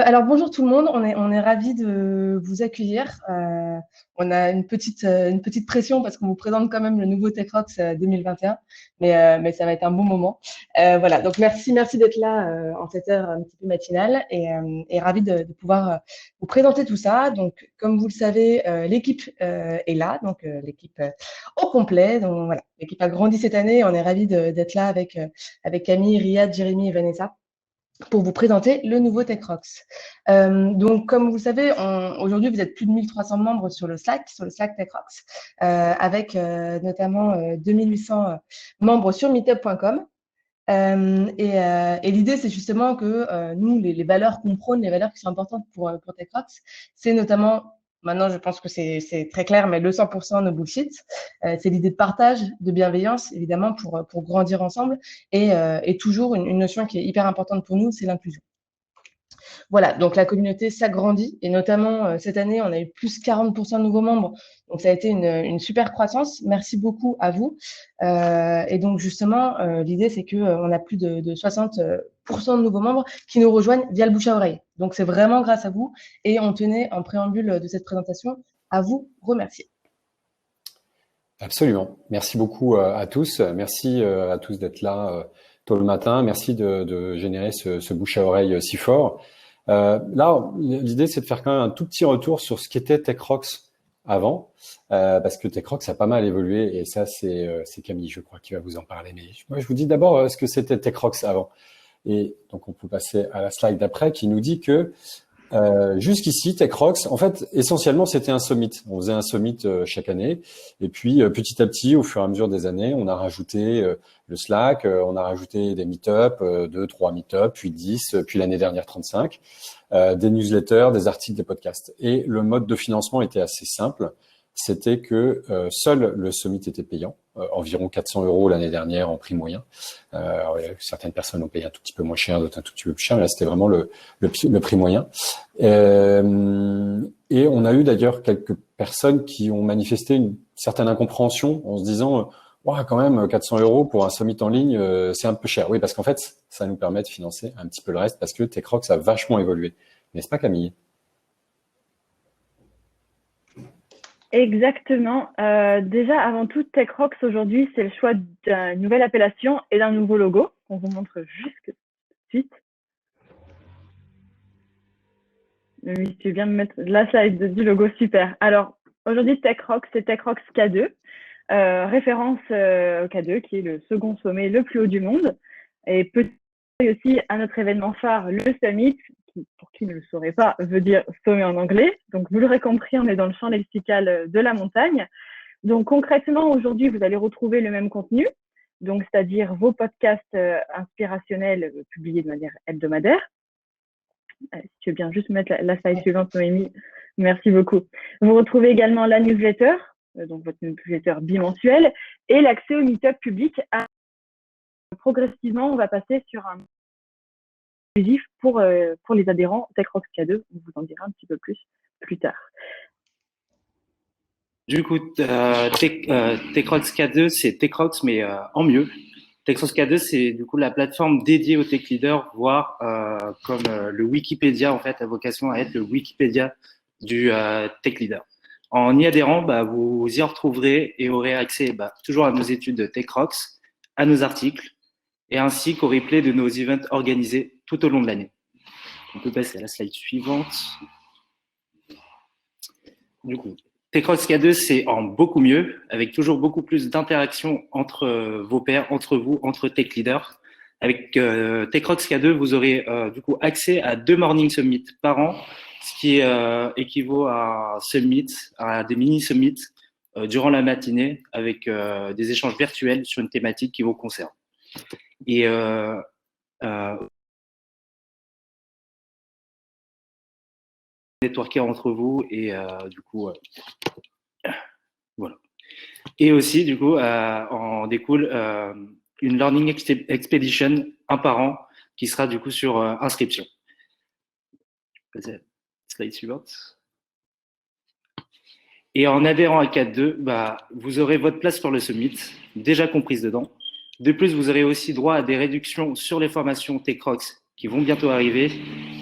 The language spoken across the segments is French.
Alors bonjour tout le monde, on est ravis de vous accueillir. On a une petite pression parce qu'on vous présente quand même le nouveau TechRox 2021, mais ça va être un bon moment. Voilà, donc merci d'être là en cette heure un petit peu matinale et ravis de pouvoir vous présenter tout ça. Donc comme vous le savez, l'équipe est là, donc l'équipe au complet. Donc voilà, l'équipe a grandi cette année. On est ravis d'être là avec Camille, Riyad, Jérémy et Vanessa pour vous présenter le nouveau TechRox. Donc, comme vous le savez, aujourd'hui, vous êtes plus de 1300 membres sur le Slack TechRox, avec notamment 2800 membres sur meetup.com. Et l'idée, c'est justement que nous, les valeurs qu'on prône, les valeurs qui sont importantes pour TechRox, c'est notamment, maintenant je pense que c'est très clair, mais le 100% no bullshit, c'est l'idée de partage, de bienveillance, évidemment, pour grandir ensemble, et toujours une notion qui est hyper importante pour nous, c'est l'inclusion. Voilà, donc la communauté s'agrandit et notamment cette année, on a eu plus 40% de nouveaux membres. Donc ça a été une super croissance. Merci beaucoup à vous. Et donc justement, l'idée c'est que on a plus de 60% de nouveaux membres qui nous rejoignent via le bouche à oreille. Donc c'est vraiment grâce à vous et on tenait en préambule de cette présentation à vous remercier. Absolument. Merci beaucoup à tous. Merci à tous d'être là tôt le matin. Merci de générer ce bouche à oreille si fort. Là, l'idée, c'est de faire quand même un tout petit retour sur ce qu'était TechRox avant, parce que TechRox a pas mal évolué et ça, c'est Camille, je crois, qui va vous en parler. Mais moi, je vous dis d'abord ce que c'était TechRox avant. Et donc, on peut passer à la slide d'après qui nous dit que jusqu'ici, TechRox, en fait, essentiellement, c'était un summit. On faisait un summit chaque année. Et puis, petit à petit, au fur et à mesure des années, on a rajouté le Slack, on a rajouté des meet-up, 2, 3 meet-up, puis 10, puis l'année dernière 35, des newsletters, des articles, des podcasts. Et le mode de financement était assez simple. C'était que seul le summit était payant, environ 400 € l'année dernière en prix moyen. Certaines personnes ont payé un tout petit peu moins cher, d'autres un tout petit peu plus cher, mais là c'était vraiment le prix moyen. Et on a eu d'ailleurs quelques personnes qui ont manifesté une certaine incompréhension en se disant quand même 400 € pour un summit en ligne, c'est un peu cher. Oui, parce qu'en fait, ça nous permet de financer un petit peu le reste parce que TechRox a vachement évolué. N'est-ce pas, Camille ? Exactement. Déjà, avant tout, TechRox aujourd'hui, c'est le choix d'une nouvelle appellation et d'un nouveau logo qu'on vous montre juste tout de suite. Oui, tu viens de mettre la slide du logo, super. Alors, aujourd'hui, TechRox, c'est TechRox K2, référence au K2, qui est le second sommet le plus haut du monde. Et peut-être aussi à notre événement phare, le Summit, qui, pour qui ne le saurait pas, veut dire sommet en anglais. Donc, vous l'aurez compris, on est dans le champ lexical de la montagne. Donc, concrètement, aujourd'hui, vous allez retrouver le même contenu, donc c'est-à-dire vos podcasts inspirationnels publiés de manière hebdomadaire. Si tu veux bien juste mettre la slide suivante, Noémie, merci beaucoup. Vous retrouvez également la newsletter, donc votre newsletter bimensuelle, et l'accès au meet-up public. Progressivement, on va passer sur un exclusif pour les adhérents TechRox K2. On vous en dira un petit peu plus tard. Du coup, TechRox K2, c'est TechRox, mais en mieux. TechRox K2, c'est du coup la plateforme dédiée aux tech leaders, voire comme le Wikipédia, en fait, a vocation à être le Wikipédia du tech leader. En y adhérant, vous y retrouverez et aurez accès toujours à nos études de TechRox, à nos articles, et ainsi qu'au replay de nos events organisés tout au long de l'année. On peut passer à la slide suivante. Du coup, TechRox K2, c'est en beaucoup mieux, avec toujours beaucoup plus d'interaction entre vos pairs, entre vous, entre tech leaders. Avec TechRox K2, vous aurez du coup accès à 2 morning summits par an, ce qui équivaut à des mini summits durant la matinée, avec des échanges virtuels sur une thématique qui vous concerne. Et networker entre vous et du coup voilà. Et aussi du coup en découle une learning expedition un par an qui sera du coup sur inscription. Slide suivante. Et en adhérant à 4.2, vous aurez votre place sur le summit déjà comprise dedans. De plus, vous aurez aussi droit à des réductions sur les formations TechRox qui vont bientôt arriver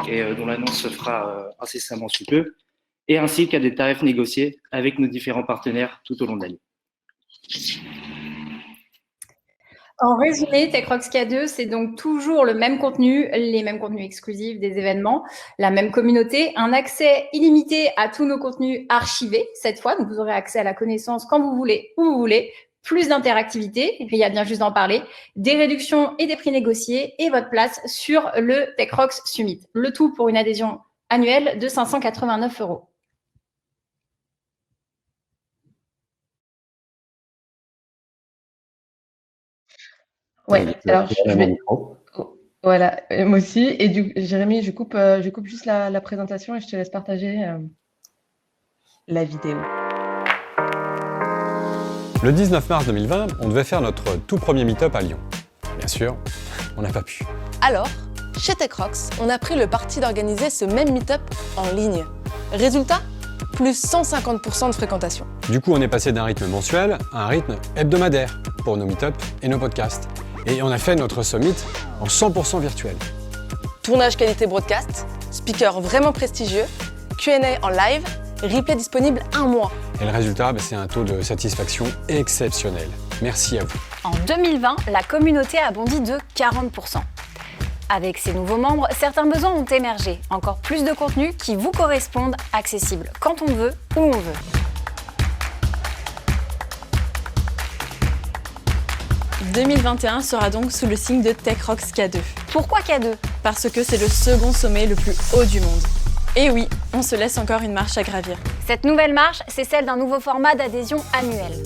et dont l'annonce se fera incessamment sous peu, et ainsi qu'à des tarifs négociés avec nos différents partenaires tout au long de l'année. En résumé, TechRox K2, c'est donc toujours le même contenu, les mêmes contenus exclusifs des événements, la même communauté, un accès illimité à tous nos contenus archivés cette fois. Donc, vous aurez accès à la connaissance quand vous voulez, où vous voulez, plus d'interactivité, Riyad vient juste d'en parler, des réductions et des prix négociés et votre place sur le TechRox Summit. Le tout pour une adhésion annuelle de 589 €. Ouais, alors voilà, moi aussi. Et Jérémy, je coupe juste la présentation et je te laisse partager la vidéo. Le 19 mars 2020, on devait faire notre tout premier meet-up à Lyon. Bien sûr, on n'a pas pu. Alors, chez TechRox, on a pris le parti d'organiser ce même meet-up en ligne. Résultat, plus 150% de fréquentation. Du coup, on est passé d'un rythme mensuel à un rythme hebdomadaire pour nos meet-ups et nos podcasts. Et on a fait notre summit en 100% virtuel. Tournage qualité broadcast, speaker vraiment prestigieux, Q&A en live, replay disponible 1 mois. Et le résultat, c'est un taux de satisfaction exceptionnel. Merci à vous. En 2020, la communauté a bondi de 40%. Avec ces nouveaux membres, certains besoins ont émergé. Encore plus de contenus qui vous correspondent, accessibles quand on veut, où on veut. « 2021 sera donc sous le signe de TechRox K2. Pourquoi K2 ? Parce que c'est le second sommet le plus haut du monde. Et oui, on se laisse encore une marche à gravir. Cette nouvelle marche, c'est celle d'un nouveau format d'adhésion annuel.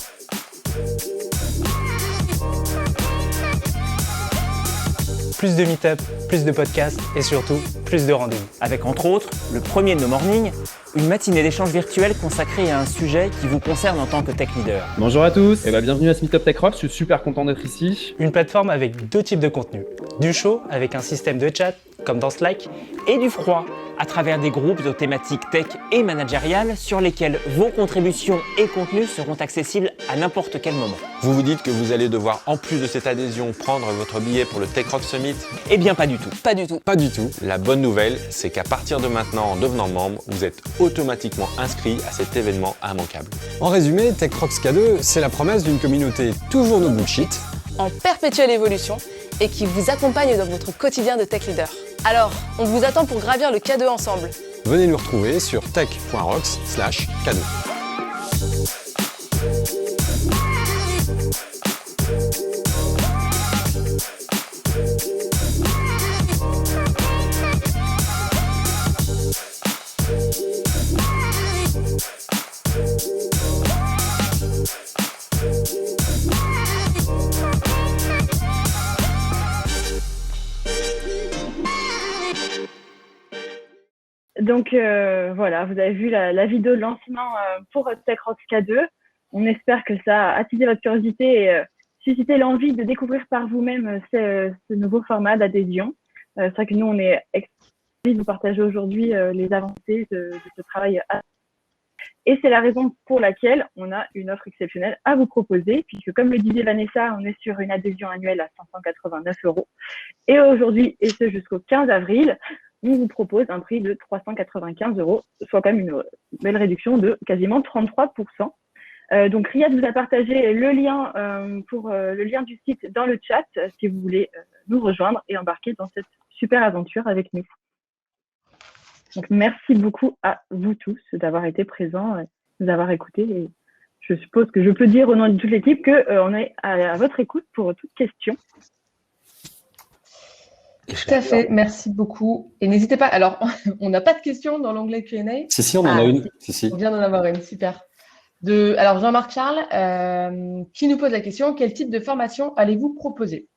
Plus de meet-up, plus de podcasts et surtout plus de rendez-vous. Avec entre autres, le premier de nos mornings, une matinée d'échange virtuel consacrée à un sujet qui vous concerne en tant que tech leader. Bonjour à tous et bienvenue à ce Meetup TechRox, je suis super content d'être ici. Une plateforme avec 2 types de contenus. Du chaud avec un système de chat comme dans Slack. Et du froid, à travers des groupes aux thématiques tech et managériales sur lesquels vos contributions et contenus seront accessibles à n'importe quel moment. Vous vous dites que vous allez devoir, en plus de cette adhésion, prendre votre billet pour le TechRox Summit? Eh bien pas du tout. Pas du tout. Pas du tout. La bonne nouvelle, c'est qu'à partir de maintenant, en devenant membre, vous êtes automatiquement inscrit à cet événement immanquable. En résumé, TechRox K2, c'est la promesse d'une communauté toujours no bullshit, En perpétuelle évolution et qui vous accompagne dans votre quotidien de tech leader. Alors, on vous attend pour gravir le K2 ensemble. Venez nous retrouver sur tech.rocks/K2. Donc voilà, vous avez vu la vidéo de lancement pour TechRox K2. On espère que ça a attisé votre curiosité et suscité l'envie de découvrir par vous-même ce nouveau format d'adhésion. C'est vrai que nous, on est excités de vous partager aujourd'hui les avancées de ce travail. Et c'est la raison pour laquelle on a une offre exceptionnelle à vous proposer, puisque comme le disait Vanessa, on est sur une adhésion annuelle à 589 €. Et aujourd'hui, et ce jusqu'au 15 avril, on vous propose un prix de 395 €, soit quand même une belle réduction de quasiment 33%. Donc Riyad vous a partagé le lien pour le lien du site dans le chat si vous voulez nous rejoindre et embarquer dans cette super aventure avec nous. Donc merci beaucoup à vous tous d'avoir été présents, de nous avoir écoutés. Et je suppose que je peux dire au nom de toute l'équipe qu'on est à votre écoute pour toute question. Tout à fait, merci beaucoup. Et n'hésitez pas, alors on n'a pas de questions dans l'onglet Q&A. Si, on en a une. Si. On vient d'en avoir une, super. Alors Jean-Marc Charles, qui nous pose la question, quel type de formation allez-vous proposer?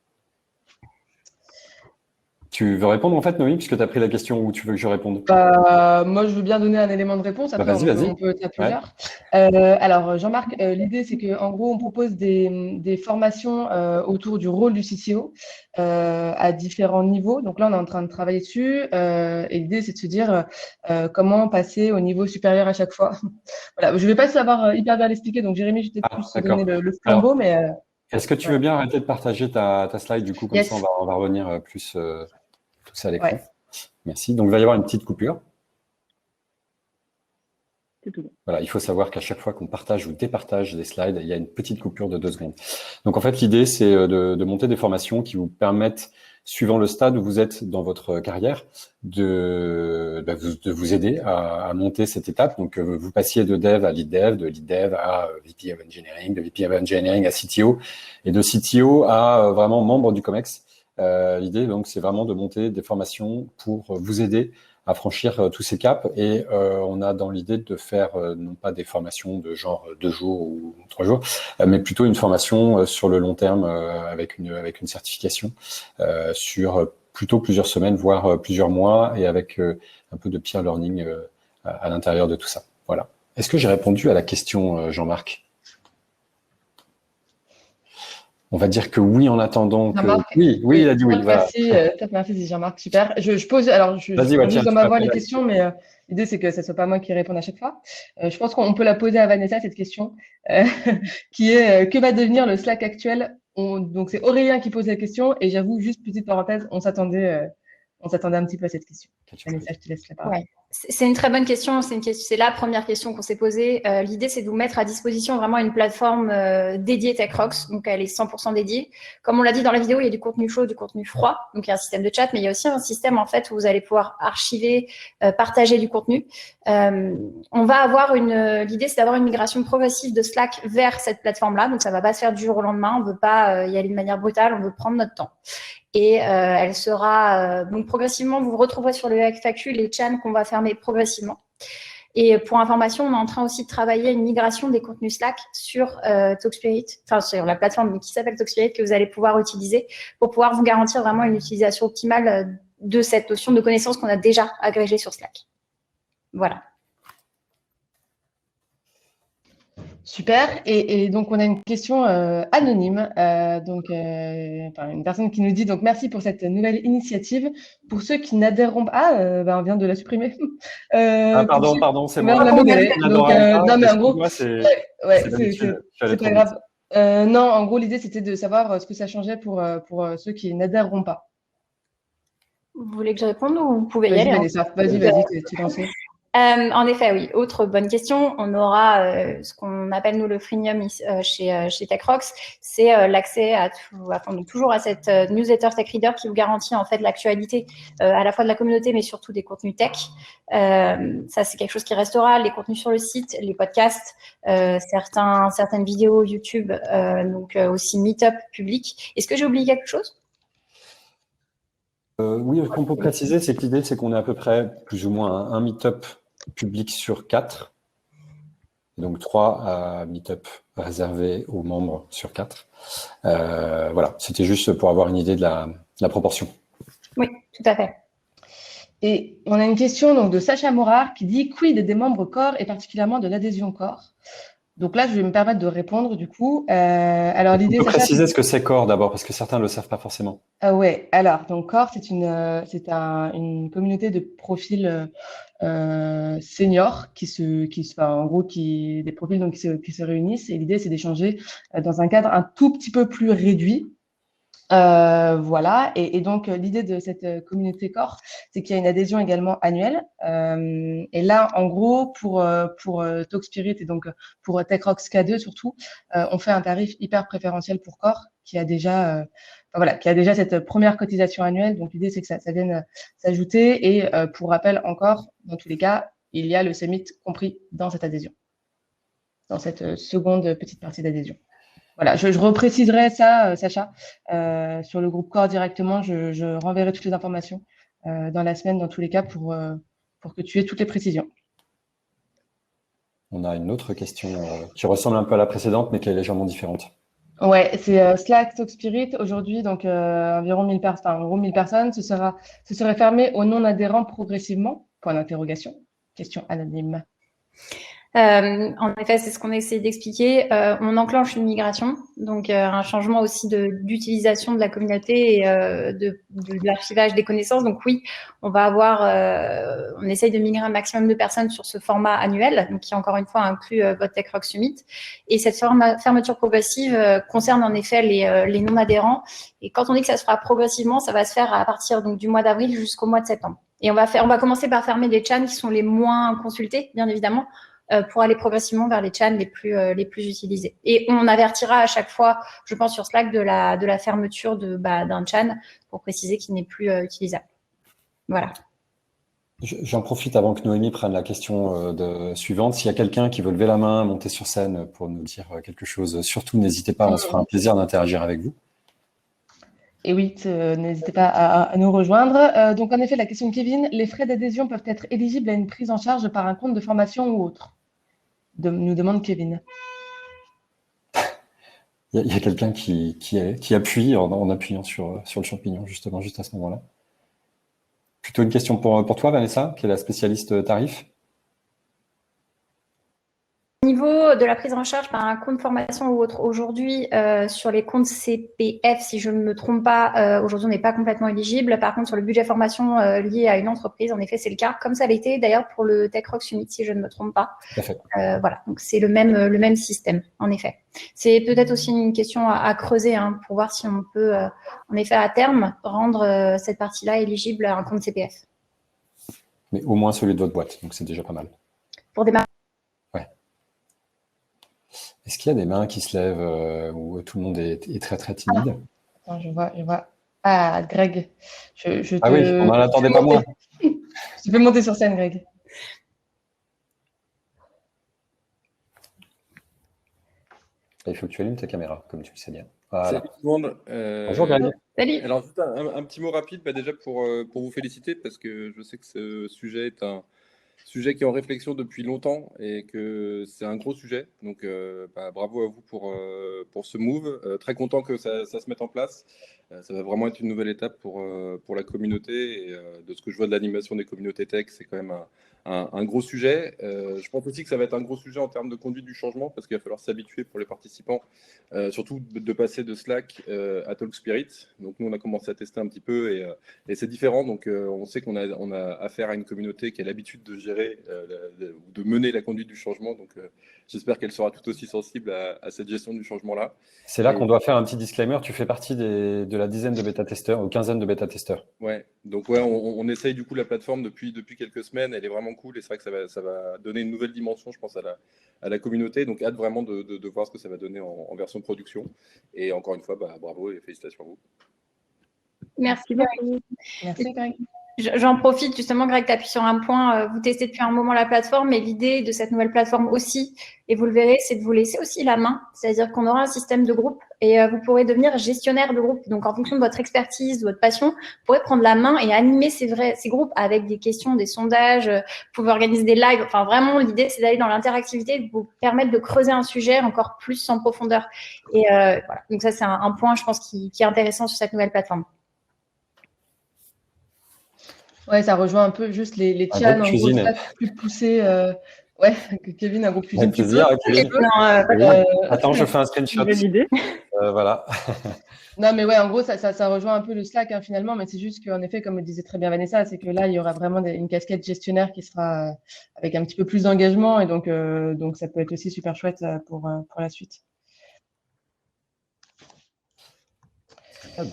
Tu veux répondre en fait, Noémie, puisque tu as pris la question, ou tu veux que je réponde? Moi, je veux bien donner un élément de réponse. Après, vas-y. on peut être à plusieurs. Alors, Jean-Marc, l'idée, c'est qu'en gros, on propose des formations autour du rôle du CCO à différents niveaux. Donc là, on est en train de travailler dessus. Et l'idée, c'est de se dire comment passer au niveau supérieur à chaque fois. Voilà, je ne vais pas savoir hyper bien l'expliquer. Donc, Jérémy, je vais peut-être plus te donner le flambeau. Mais, est-ce que tu veux bien arrêter de partager ta slide, du coup, comme ça, on va revenir plus… tout ça à l'écran. Ouais. Merci. Donc, il va y avoir une petite coupure. C'est tout. Voilà, il faut savoir qu'à chaque fois qu'on partage ou départage des slides, il y a une petite coupure de 2 secondes. Donc, en fait, l'idée, c'est de monter des formations qui vous permettent, suivant le stade où vous êtes dans votre carrière, de vous aider à monter cette étape. Donc, vous passiez de dev à lead dev à VP of Engineering, de VP of Engineering à CTO, et de CTO à vraiment membre du COMEX. L'idée, donc, c'est vraiment de monter des formations pour vous aider à franchir tous ces caps, et on a dans l'idée de faire non pas des formations de genre 2 jours ou 3 jours, mais plutôt une formation sur le long terme avec une certification sur plutôt plusieurs semaines, voire plusieurs mois, et avec un peu de peer learning à l'intérieur de tout ça. Voilà. Est-ce que j'ai répondu à la question, Jean-Marc? On va dire que oui en attendant que… Oui, il a dit oui. Voilà. Merci Jean-Marc, super. Je pose, alors je pose dans ma voix les questions, mais l'idée c'est que ce ne soit pas moi qui réponde à chaque fois. Je pense qu'on peut la poser à Vanessa, cette question, qui est que va devenir le Slack actuel? Donc c'est Aurélien qui pose la question, et j'avoue, juste petite parenthèse, on s'attendait un petit peu à cette question. Vanessa, je te laisse la parole. Ouais. C'est une très bonne question. C'est la première question qu'on s'est posée. L'idée, c'est de vous mettre à disposition vraiment une plateforme dédiée TechRox. Donc, elle est 100% dédiée. Comme on l'a dit dans la vidéo, il y a du contenu chaud, du contenu froid. Donc, il y a un système de chat, mais il y a aussi un système en fait où vous allez pouvoir archiver, partager du contenu. On va avoir l'idée, c'est d'avoir une migration progressive de Slack vers cette plateforme-là. Donc, ça va pas se faire du jour au lendemain. On veut pas y aller de manière brutale. On veut prendre notre temps. Et elle sera donc progressivement, vous retrouverez sur le FAQ les channels qu'on va fermer progressivement. Et pour information, on est en train aussi de travailler à une migration des contenus Slack sur TalkSpirit, enfin sur la plateforme qui s'appelle TalkSpirit, que vous allez pouvoir utiliser pour pouvoir vous garantir vraiment une utilisation optimale de cette notion de connaissance qu'on a déjà agrégée sur Slack. Voilà. Super. Et donc, on a une question anonyme. Une personne qui nous dit donc merci pour cette nouvelle initiative. Pour ceux qui n'adhéreront pas, on vient de la supprimer. Pardon, c'est moi. On l'a modérée. Donc, non, mais en gros, c'est pas grave. Non, en gros, l'idée, c'était de savoir ce que ça changeait pour ceux qui n'adhéreront pas. Vous voulez que je réponde ou vous pouvez y aller? Vas-y, tu lances. En effet, oui. Autre bonne question. On aura ce qu'on appelle nous le freemium chez TechRox, c'est l'accès toujours à cette newsletter Tech Reader qui vous garantit en fait l'actualité à la fois de la communauté, mais surtout des contenus tech. Ça, c'est quelque chose qui restera. Les contenus sur le site, les podcasts, certaines vidéos YouTube, donc aussi Meetup public. Est-ce que j'ai oublié quelque chose? Oui, ce qu'on peut préciser, c'est que l'idée, c'est qu'on est à peu près plus ou moins un meet-up public sur 4. Donc 3 meet-up réservés aux membres sur 4. Voilà, c'était juste pour avoir une idée de la proportion. Oui, tout à fait. Et on a une question donc, de Sacha Morard qui dit « Quid des membres corps et particulièrement de l'adhésion corps ?» Donc là, je vais me permettre de répondre du coup. Alors l'idée, on peut préciser ce que c'est Core d'abord, parce que certains ne le savent pas forcément. Ouais. Alors donc Core, c'est une communauté de profils seniors des profils donc qui se réunissent. Et l'idée, c'est d'échanger dans un cadre un tout petit peu plus réduit. Voilà, et donc l'idée de cette communauté Core, c'est qu'il y a une adhésion également annuelle. Et là, en gros, pour TalkSpirit et donc pour TechRox K2 surtout, on fait un tarif hyper préférentiel pour Core qui a déjà cette première cotisation annuelle. Donc l'idée, c'est que ça vienne s'ajouter. Et pour rappel encore, dans tous les cas, il y a le Summit compris dans cette adhésion, dans cette seconde petite partie d'adhésion. Voilà, je repréciserai ça, Sacha, sur le groupe Core directement. Je renverrai toutes les informations dans la semaine, dans tous les cas, pour que tu aies toutes les précisions. On a une autre question qui ressemble un peu à la précédente, mais qui est légèrement différente. Ouais, c'est Slack TalkSpirit. Aujourd'hui, donc environ 1000 personnes. Ce serait fermé aux non-adhérents progressivement, point d'interrogation. Question anonyme. En effet, c'est ce qu'on essaie d'expliquer. On enclenche une migration, donc un changement aussi d'utilisation de la communauté et de l'archivage des connaissances. Donc oui, on va avoir, on essaye de migrer un maximum de personnes sur ce format annuel, donc qui encore une fois inclut votre Tech Rocks Summit. Et cette fermeture progressive concerne en effet les non-adhérents. Et quand on dit que ça se fera progressivement, ça va se faire à partir donc du mois d'avril jusqu'au mois de septembre. Et on va commencer par fermer les chans qui sont les moins consultés, bien évidemment, pour aller progressivement vers les chans les plus utilisés. Et on avertira à chaque fois, je pense sur Slack, de la fermeture d'un chan pour préciser qu'il n'est plus utilisable. Voilà. J'en profite avant que Noémie prenne la question suivante. S'il y a quelqu'un qui veut lever la main, monter sur scène pour nous dire quelque chose, surtout n'hésitez pas, on se fera un plaisir d'interagir avec vous. Et oui, n'hésitez pas à nous rejoindre. Donc, en effet, la question de Kevin, les frais d'adhésion peuvent être éligibles à une prise en charge par un compte de formation ou autre, nous demande Kevin. Il y a quelqu'un qui appuie en appuyant sur le champignon, justement, juste à ce moment-là. Plutôt une question pour toi, Vanessa, qui est la spécialiste tarif. Au niveau de la prise en charge par un compte formation ou autre, aujourd'hui, sur les comptes CPF, si je ne me trompe pas, aujourd'hui, on n'est pas complètement éligible. Par contre, sur le budget formation lié à une entreprise, en effet, c'est le cas, comme ça l'était d'ailleurs pour le Tech Rocks Summit, si je ne me trompe pas. Voilà, donc c'est le même système, en effet. C'est peut-être aussi une question à creuser pour voir si on peut, en effet, à terme, rendre cette partie-là éligible à un compte CPF. Mais au moins celui de votre boîte, donc c'est déjà pas mal. Pour démarrer. Est-ce qu'il y a des mains qui se lèvent où tout le monde est très très timide? Attends, je vois. Ah, Greg. Oui, on n'en attendait pas moins. Je peux monter sur scène, Greg. Il faut que tu allumes ta caméra, comme tu le sais bien. Voilà. Salut tout le monde. Bonjour, Greg. Salut. Alors, juste un petit mot rapide, déjà pour vous féliciter, parce que je sais que ce sujet est un sujet qui est en réflexion depuis longtemps et que c'est un gros sujet. Donc, bravo à vous pour ce move. Très content que ça se mette en place. Ça va vraiment être une nouvelle étape pour la communauté. Et de ce que je vois de l'animation des communautés tech, c'est quand même un gros sujet. Je pense aussi que ça va être un gros sujet en termes de conduite du changement, parce qu'il va falloir s'habituer pour les participants, surtout de passer de Slack à Talk Spirit. Donc nous, on a commencé à tester un petit peu et c'est différent. Donc on sait qu'on a affaire à une communauté qui a l'habitude de gérer, de mener la conduite du changement. Donc j'espère qu'elle sera tout aussi sensible à cette gestion du changement-là. C'est là qu'on doit faire un petit disclaimer. Tu fais partie de la dizaine de bêta-testeurs ou quinzaine de bêta-testeurs. Ouais, donc on essaye du coup la plateforme depuis quelques semaines. Elle est vraiment cool et c'est vrai que ça va donner une nouvelle dimension, je pense, à la communauté. Donc hâte vraiment de voir ce que ça va donner en version production. Et encore une fois, bravo et félicitations à vous. Merci beaucoup. Merci, Greg. J'en profite justement, Greg, tu appuies sur un point. Vous testez depuis un moment la plateforme, et l'idée de cette nouvelle plateforme aussi, et vous le verrez, c'est de vous laisser aussi la main. C'est-à-dire qu'on aura un système de groupe et vous pourrez devenir gestionnaire de groupe. Donc, en fonction de votre expertise, de votre passion, vous pourrez prendre la main et animer ces groupes avec des questions, des sondages. Vous pouvez organiser des lives. Enfin, vraiment, l'idée, c'est d'aller dans l'interactivité, de vous permettre de creuser un sujet encore plus en profondeur. Et voilà. Donc, ça, c'est un point, je pense, qui est intéressant sur cette nouvelle plateforme. Ouais, ça rejoint un peu juste les chans en gros, plus poussés. Ouais, que Kevin, un gros cuisine. Avec plaisir, Kevin. Attends, je fais un screenshot. Voilà. Non, mais ouais, en gros, ça rejoint un peu le Slack finalement, mais c'est juste qu'en effet, comme le disait très bien Vanessa, c'est que là, il y aura vraiment une casquette gestionnaire qui sera avec un petit peu plus d'engagement, et donc ça peut être aussi super chouette pour la suite.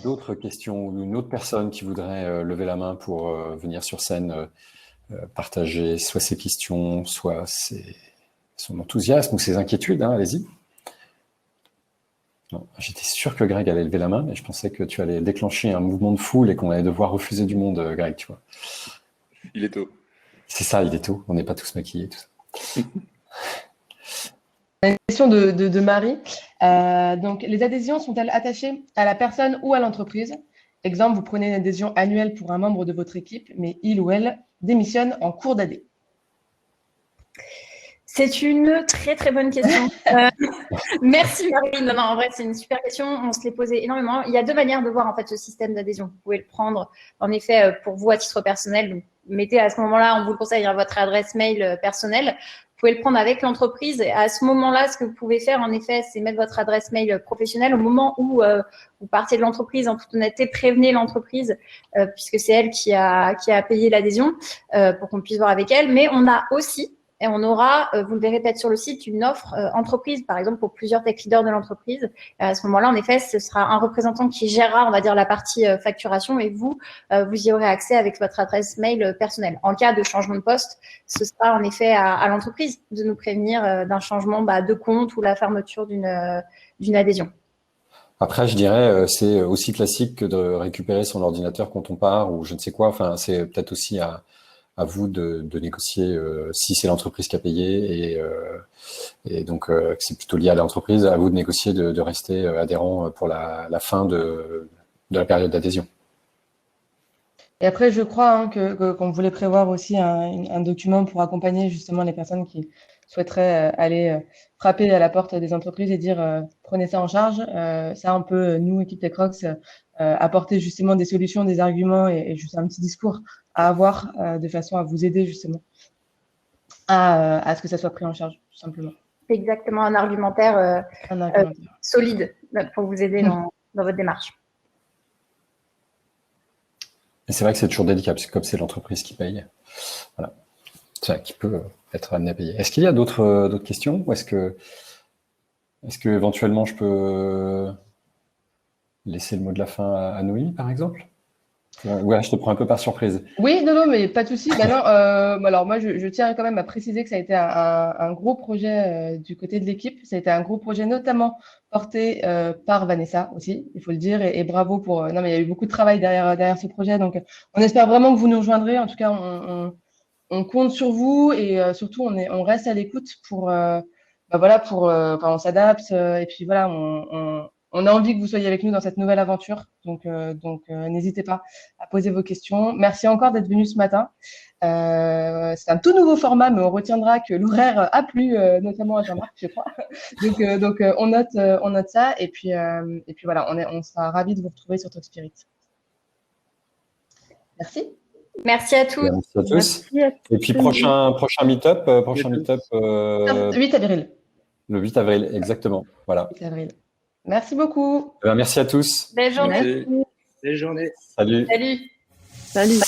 D'autres questions ou une autre personne qui voudrait lever la main pour venir sur scène partager soit ses questions, soit son enthousiasme ou ses inquiétudes, allez-y. J'étais sûr que Greg allait lever la main, mais je pensais que tu allais déclencher un mouvement de foule et qu'on allait devoir refuser du monde, Greg, tu vois. Il est tôt. C'est ça, il est tôt. On n'est pas tous maquillés, tout ça. Une question de Marie. Donc, les adhésions sont-elles attachées à la personne ou à l'entreprise? Exemple, vous prenez une adhésion annuelle pour un membre de votre équipe, mais il ou elle démissionne en cours d'année. C'est une très très bonne question. Merci Marie. Non, en vrai, c'est une super question. On se l'est posé énormément. Il y a deux manières de voir en fait ce système d'adhésion. Vous pouvez le prendre en effet pour vous à titre personnel. Donc, mettez à ce moment-là, on vous le conseille, votre adresse mail personnelle pouvez le prendre avec l'entreprise. Et à ce moment-là, ce que vous pouvez faire, en effet, c'est mettre votre adresse mail professionnelle. Au moment où vous partez de l'entreprise, en toute honnêteté, prévenez l'entreprise, puisque c'est elle qui a payé l'adhésion, pour qu'on puisse voir avec elle. Mais on a aussi, et on aura, vous le verrez peut-être sur le site, une offre entreprise, par exemple, pour plusieurs tech leaders de l'entreprise. À ce moment-là, en effet, ce sera un représentant qui gérera, on va dire, la partie facturation, et vous y aurez accès avec votre adresse mail personnelle. En cas de changement de poste, ce sera en effet à l'entreprise de nous prévenir d'un changement de compte ou la fermeture d'une adhésion. Après, je dirais, c'est aussi classique que de récupérer son ordinateur quand on part ou je ne sais quoi. Enfin, c'est peut-être aussi à vous de négocier si c'est l'entreprise qui a payé et donc c'est plutôt lié à l'entreprise, à vous de négocier de rester adhérent pour la fin de la période d'adhésion. Et après, je crois qu'on voulait prévoir aussi un document pour accompagner justement les personnes qui souhaiteraient aller frapper à la porte des entreprises et dire prenez ça en charge. Ça, on peut, nous, équipe TechRox, apporter justement des solutions, des arguments et juste un petit discours à avoir de façon à vous aider justement à ce que ça soit pris en charge, tout simplement. Exactement, un argumentaire, solide pour vous aider dans votre démarche. Et c'est vrai que c'est toujours délicat, parce que comme c'est l'entreprise qui paye, voilà, ça qui peut être amené à payer. Est-ce qu'il y a d'autres questions ou est-ce que éventuellement je peux laisser le mot de la fin à Noémie, par exemple? Ouais, je te prends un peu par surprise. Oui, non, mais pas de souci. Non, alors moi, je tiens quand même à préciser que ça a été un gros projet du côté de l'équipe. Ça a été un gros projet notamment porté par Vanessa aussi, il faut le dire, et bravo pour. Non, mais il y a eu beaucoup de travail derrière ce projet, donc on espère vraiment que vous nous rejoindrez. En tout cas, on compte sur vous et surtout on reste à l'écoute pour on s'adapte et puis voilà, on a envie que vous soyez avec nous dans cette nouvelle aventure. Donc n'hésitez pas à poser vos questions. Merci encore d'être venu ce matin. C'est un tout nouveau format, mais on retiendra que l'horaire a plu, notamment à Jean-Marc, je crois. Donc on note ça. Et puis voilà, on sera ravis de vous retrouver sur Talkspirit. Merci. Merci à tous. Merci à tous. Et puis prochain meet-up. 8 avril. Le 8 avril, exactement. Voilà. 8 avril. Merci beaucoup. Merci à tous. Belle journée. Belle journée. Salut. Salut. Salut.